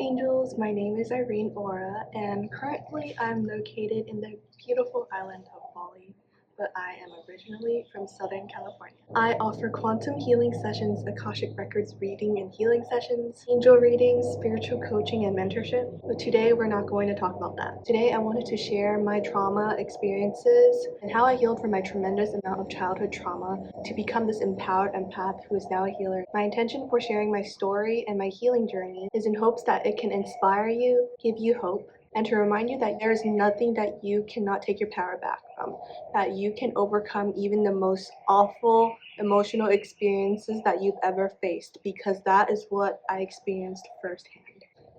angels, my name is Irene Ora, and currently I'm located in the beautiful island of Bali, but I am originally from Southern California. I offer quantum healing sessions, Akashic Records reading and healing sessions, angel readings, spiritual coaching, and mentorship, but today we're not going to talk about that. Today I wanted to share my trauma experiences and how I healed from my tremendous amount of childhood trauma to become this empowered empath who is now a healer. My intention for sharing my story and my healing journey is in hopes that it can inspire you, give you hope, and to remind you that there is nothing that you cannot take your power back from, that you can overcome even the most awful emotional experiences that you've ever faced, because that is what I experienced firsthand.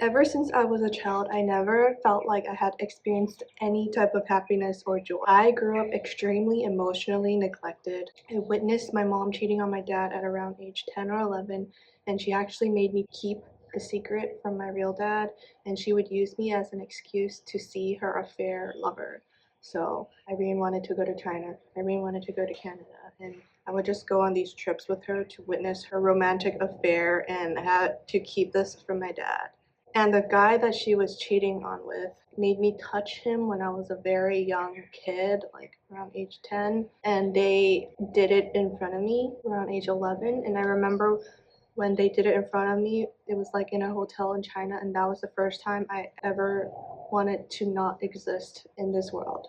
Ever since I was a child, I never felt like I had experienced any type of happiness or joy. I grew up extremely emotionally neglected. I witnessed my mom cheating on my dad at around age 10 or 11, and she actually made me keep the secret from my real dad, and she would use me as an excuse to see her affair lover. So Irene wanted to go to China, Irene wanted to go to Canada, and I would just go on these trips with her to witness her romantic affair, and I had to keep this from my dad. And the guy that she was cheating on with made me touch him when I was a very young kid, like around age 10. And they did it in front of me around age 11. And I remember when they did it in front of me, it was like in a hotel in China. And that was the first time I ever wanted to not exist in this world.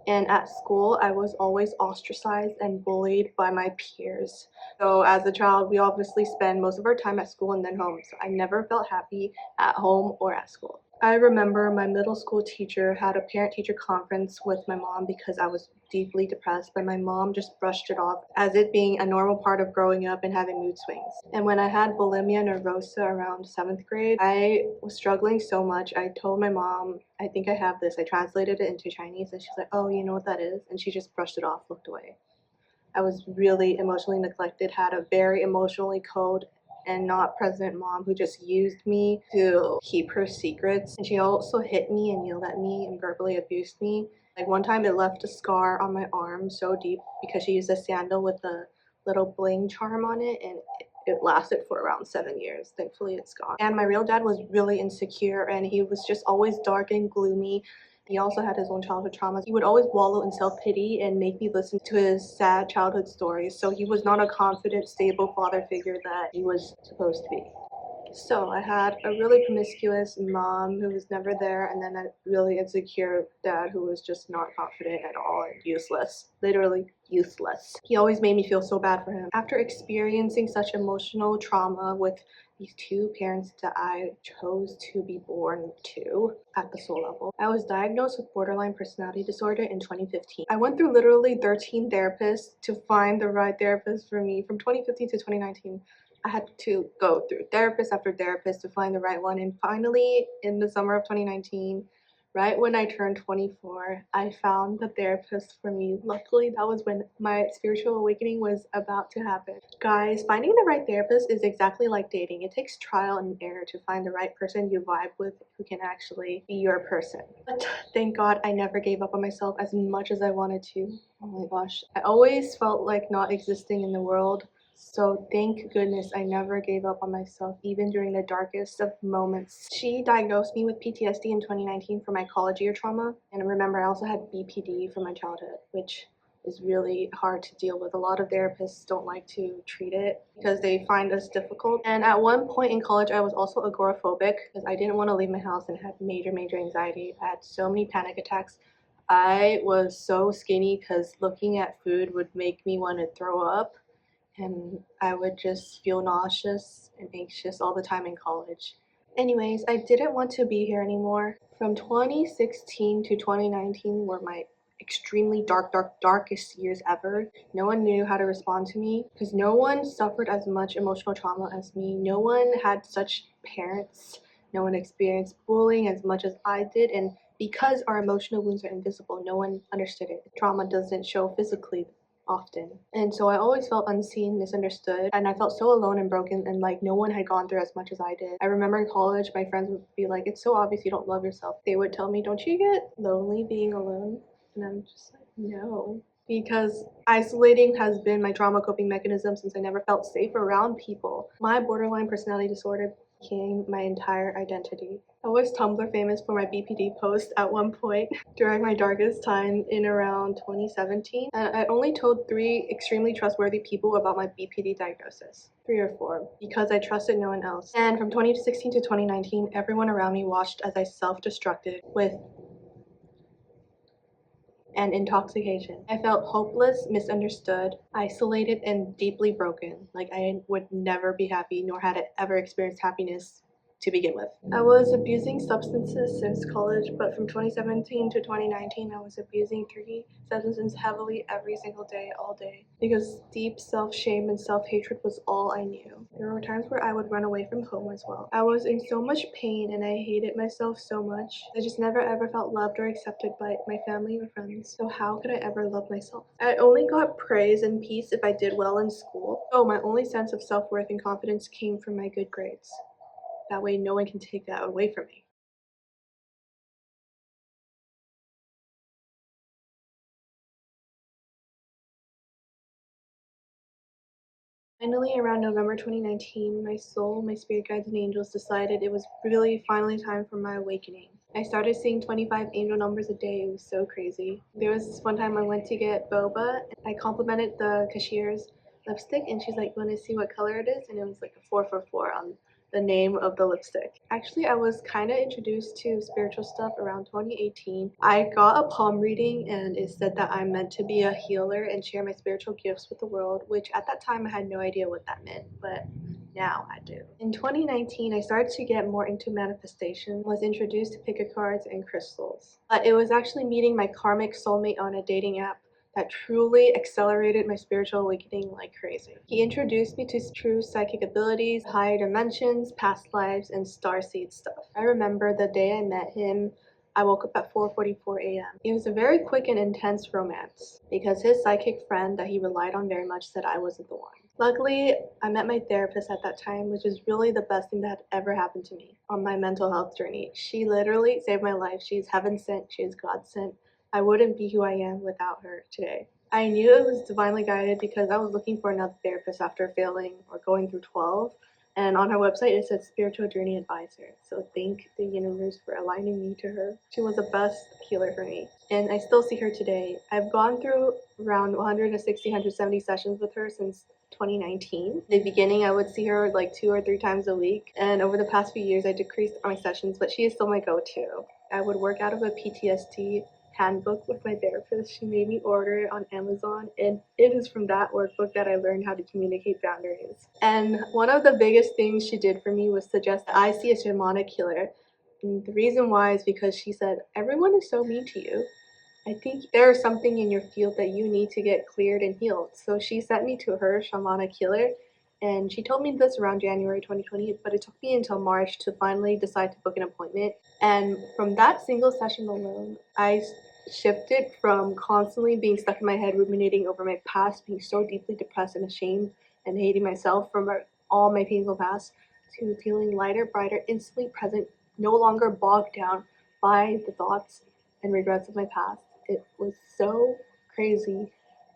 And at school, I was always ostracized and bullied by my peers. So as a child, we obviously spend most of our time at school and then home. So I never felt happy at home or at school. I remember my middle school teacher had a parent-teacher conference with my mom because I was deeply depressed, but my mom just brushed it off as it being a normal part of growing up and having mood swings. And when I had bulimia nervosa around 7th grade, I was struggling so much. I told my mom, I think I have this. I translated it into Chinese, and she's like, oh, you know what that is? And she just brushed it off, looked away. I was really emotionally neglected, had a very emotionally cold and not present mom who just used me to keep her secrets. And she also hit me and yelled at me and verbally abused me. Like one time it left a scar on my arm so deep because she used a sandal with a little bling charm on it, and it lasted for around 7 years. Thankfully it's gone. And my real dad was really insecure, and he was just always dark and gloomy. He also had his own childhood traumas. He would always wallow in self-pity and make me listen to his sad childhood stories. So he was not a confident, stable father figure that he was supposed to be. So I had a really promiscuous mom who was never there, and then a really insecure dad who was just not confident at all and useless. Literally useless. He always made me feel so bad for him. After experiencing such emotional trauma with these two parents that I chose to be born to at the soul level, I was diagnosed with borderline personality disorder in 2015. I went through literally 13 therapists to find the right therapist for me from 2015 to 2019. I had to go through therapist after therapist to find the right one, and finally in the summer of 2019, right when I turned 24, I found the therapist for me. Luckily, that was when my spiritual awakening was about to happen. Guys, finding the right therapist is exactly like dating. It takes trial and error to find the right person you vibe with who can actually be your person. But thank God I never gave up on myself as much as I wanted to. Oh my gosh. I always felt like not existing in the world. So thank goodness I never gave up on myself, even during the darkest of moments. She diagnosed me with PTSD in 2019 for my college year trauma. And remember, I also had BPD from my childhood, which is really hard to deal with. A lot of therapists don't like to treat it because they find us difficult. And at one point in college, I was also agoraphobic because I didn't want to leave my house and had major anxiety. I had so many panic attacks. I was so skinny because looking at food would make me want to throw up. And I would just feel nauseous and anxious all the time in college. Anyways, I didn't want to be here anymore. From 2016 to 2019 were my extremely darkest years ever. No one knew how to respond to me because no one suffered as much emotional trauma as me. No one had such parents. No one experienced bullying as much as I did, and because our emotional wounds are invisible, no one understood it. Trauma doesn't show physically often. And so I always felt unseen, misunderstood, and I felt so alone and broken, and like no one had gone through as much as I did. I remember in college, my friends would be like, it's so obvious you don't love yourself. They would tell me, don't you get lonely being alone? And I'm just like, no. Because isolating has been my trauma coping mechanism since I never felt safe around people. My borderline personality disorder became my entire identity. I was Tumblr famous for my BPD post at one point during my darkest time in around 2017, and I only told 3 extremely trustworthy people about my BPD diagnosis. 3 or 4, because I trusted no one else. And from 2016 to 2019, everyone around me watched as I self-destructed with and intoxication. I felt hopeless, misunderstood, isolated, and deeply broken, like I would never be happy nor had I ever experienced happiness to begin with. I was abusing substances since college, but from 2017 to 2019, I was abusing 3 substances heavily every single day, all day, because deep self-shame and self-hatred was all I knew. There were times where I would run away from home as well. I was in so much pain and I hated myself so much. I just never ever felt loved or accepted by my family or friends. So how could I ever love myself? I only got praise and peace if I did well in school. So my only sense of self-worth and confidence came from my good grades. That way no one can take that away from me. Finally, around November 2019, my soul, my spirit guides, and angels decided it was really finally time for my awakening. I started seeing 25 angel numbers a day. It was so crazy. There was this one time I went to get boba. I complimented the cashier's lipstick, and she's like, "Want to see what color it is?" And it was like a 444 on the name of the lipstick. Actually, I was kind of introduced to spiritual stuff around 2018. I got a palm reading and it said that I'm meant to be a healer and share my spiritual gifts with the world, which at that time I had no idea what that meant, but now I do. In 2019, I started to get more into manifestation, was introduced to pick a cards and crystals. But it was actually meeting my karmic soulmate on a dating app that truly accelerated my spiritual awakening like crazy. He introduced me to true psychic abilities, higher dimensions, past lives, and starseed stuff. I remember the day I met him, I woke up at 4:44 a.m. It was a very quick and intense romance because his psychic friend that he relied on very much said I wasn't the one. Luckily, I met my therapist at that time, which is really the best thing that had ever happened to me on my mental health journey. She literally saved my life. She's heaven sent, she is God sent. I wouldn't be who I am without her today. I knew it was divinely guided because I was looking for another therapist after failing or going through 12. And on her website, it said spiritual journey advisor. So thank the universe for aligning me to her. She was the best healer for me. And I still see her today. I've gone through around 160, 170 sessions with her since 2019. In the beginning, I would see her like 2 or 3 times a week. And over the past few years, I decreased my sessions, but she is still my go-to. I would work out of a PTSD handbook with my therapist. She made me order it on Amazon, and it is from that workbook that I learned how to communicate boundaries. And one of the biggest things she did for me was suggest that I see a shamanic healer. And the reason why is because she said, everyone is so mean to you. I think there is something in your field that you need to get cleared and healed. So she sent me to her shamanic healer, and she told me this around January 2020, but it took me until March to finally decide to book an appointment. And from that single session alone, I shifted from constantly being stuck in my head, ruminating over my past, being so deeply depressed and ashamed and hating myself from all my painful past, to feeling lighter, brighter, instantly present, no longer bogged down by the thoughts and regrets of my past. It was so crazy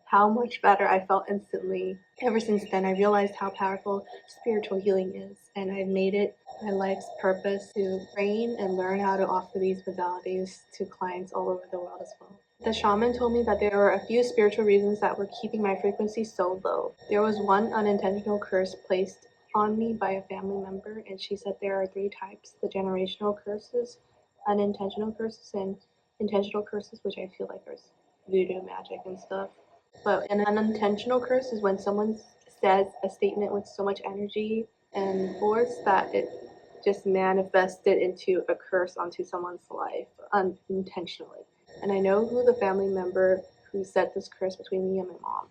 how much better I felt instantly. Ever since then, I realized how powerful spiritual healing is, and I've made it my life's purpose to train and learn how to offer these modalities to clients all over the world as well. The shaman told me that there were a few spiritual reasons that were keeping my frequency so low. There was one unintentional curse placed on me by a family member, and she said there are 3 types: the generational curses, unintentional curses, and intentional curses, which I feel like are voodoo magic and stuff. But an unintentional curse is when someone says a statement with so much energy and force that it just manifested into a curse onto someone's life unintentionally. And I know who the family member who said this curse between me and my mom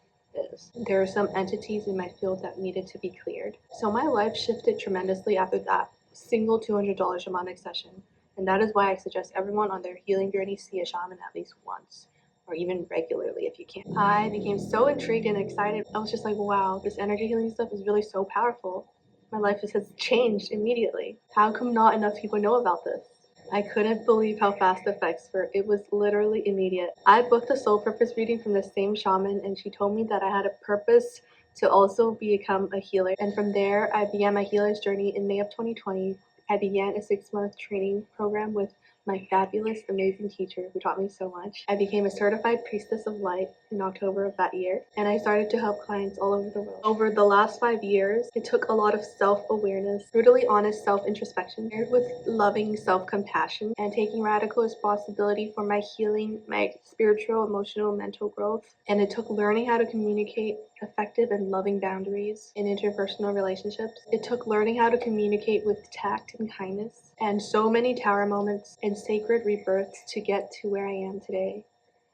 is. There are some entities in my field that needed to be cleared. So my life shifted tremendously after that single $200 shamanic session. And that is why I suggest everyone on their healing journey see a shaman at least once, or even regularly if you can. I became so intrigued and excited. I was just like, wow, this energy healing stuff is really so powerful. My life just has changed immediately. How come not enough people know about this? I couldn't believe how fast the effects were. It was literally immediate. I booked a soul purpose reading from the same shaman, and she told me that I had a purpose to also become a healer. And from there, I began my healer's journey in May of 2020. I began a 6-month training program with my fabulous, amazing teacher who taught me so much. I became a certified priestess of light in October of that year, and I started to help clients all over the world. Over the last 5 years, it took a lot of self-awareness, brutally honest self-introspection, paired with loving self-compassion, and taking radical responsibility for my healing, my spiritual, emotional, mental growth. And it took learning how to communicate effective and loving boundaries in interpersonal relationships. It took learning how to communicate with tact and kindness, and so many tower moments and sacred rebirths to get to where I am today.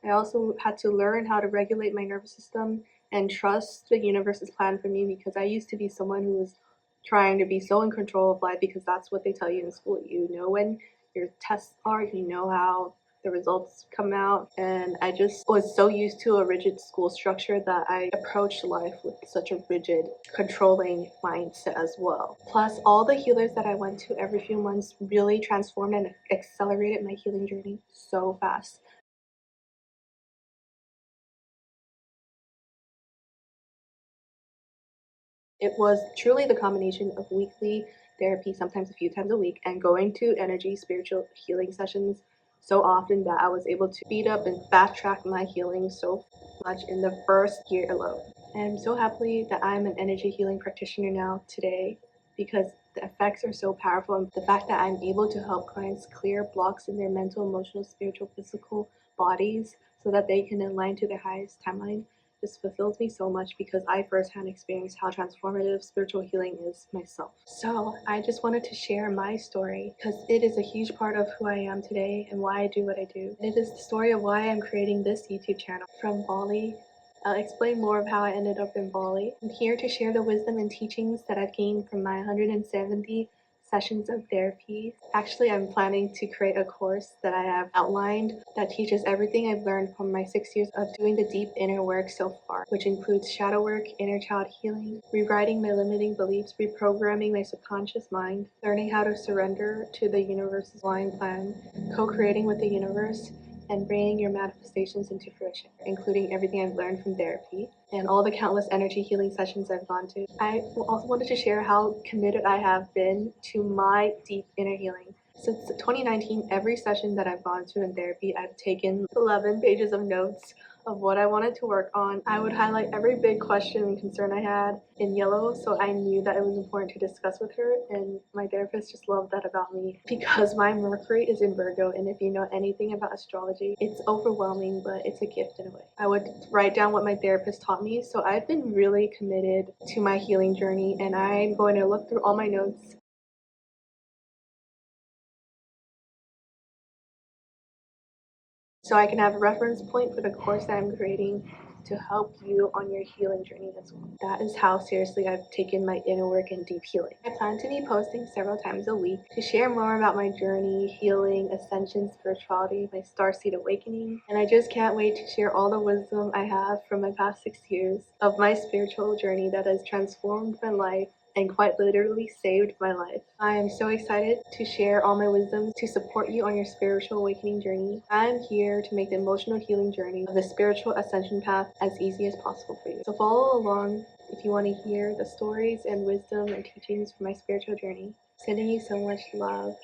I also had to learn how to regulate my nervous system and trust the universe's plan for me, because I used to be someone who was trying to be so in control of life because that's what they tell you in school. You know when your tests are, you know how the results come out, and I just was so used to a rigid school structure that I approached life with such a rigid, controlling mindset as well. Plus, all the healers that I went to every few months really transformed and accelerated my healing journey so fast. It was truly the combination of weekly therapy, sometimes a few times a week, and going to energy spiritual healing sessions so often that I was able to speed up and fast track my healing so much in the first year alone. And I'm so happy that I'm an energy healing practitioner now today, because the effects are so powerful, and the fact that I'm able to help clients clear blocks in their mental, emotional, spiritual, physical bodies so that they can align to their highest timeline just fulfills me so much, because I firsthand experienced how transformative spiritual healing is myself. So I just wanted to share my story because it is a huge part of who I am today and why I do what I do. It is the story of why I'm creating this YouTube channel from Bali. I'll explain more of how I ended up in Bali. I'm here to share the wisdom and teachings that I've gained from my 170 sessions of therapy. Actually, I'm planning to create a course that I have outlined that teaches everything I've learned from my 6 years of doing the deep inner work so far, which includes shadow work, inner child healing, rewriting my limiting beliefs, reprogramming my subconscious mind, learning how to surrender to the universe's line plan, co-creating with the universe, and bringing your manifestations into fruition, including everything I've learned from therapy and all the countless energy healing sessions I've gone to. I also wanted to share how committed I have been to my deep inner healing. Since 2019, every session that I've gone to in therapy, I've taken 11 pages of notes of what I wanted to work on. I would highlight every big question and concern I had in yellow, so I knew that it was important to discuss with her, and my therapist just loved that about me because my Mercury is in Virgo, and if you know anything about astrology, it's overwhelming, but it's a gift in a way. I would write down what my therapist taught me, so I've been really committed to my healing journey, and I'm going to look through all my notes so I can have a reference point for the course that I'm creating to help you on your healing journey as well. That is how seriously I've taken my inner work and deep healing. I plan to be posting several times a week to share more about my journey, healing, ascension, spirituality, my starseed awakening, and I just can't wait to share all the wisdom I have from my past 6 years of my spiritual journey that has transformed my life and quite literally saved my life. I am so excited to share all my wisdom to support you on your spiritual awakening journey. I'm here to make the emotional healing journey of the spiritual ascension path as easy as possible for you. So follow along if you want to hear the stories and wisdom and teachings from my spiritual journey. Sending you so much love.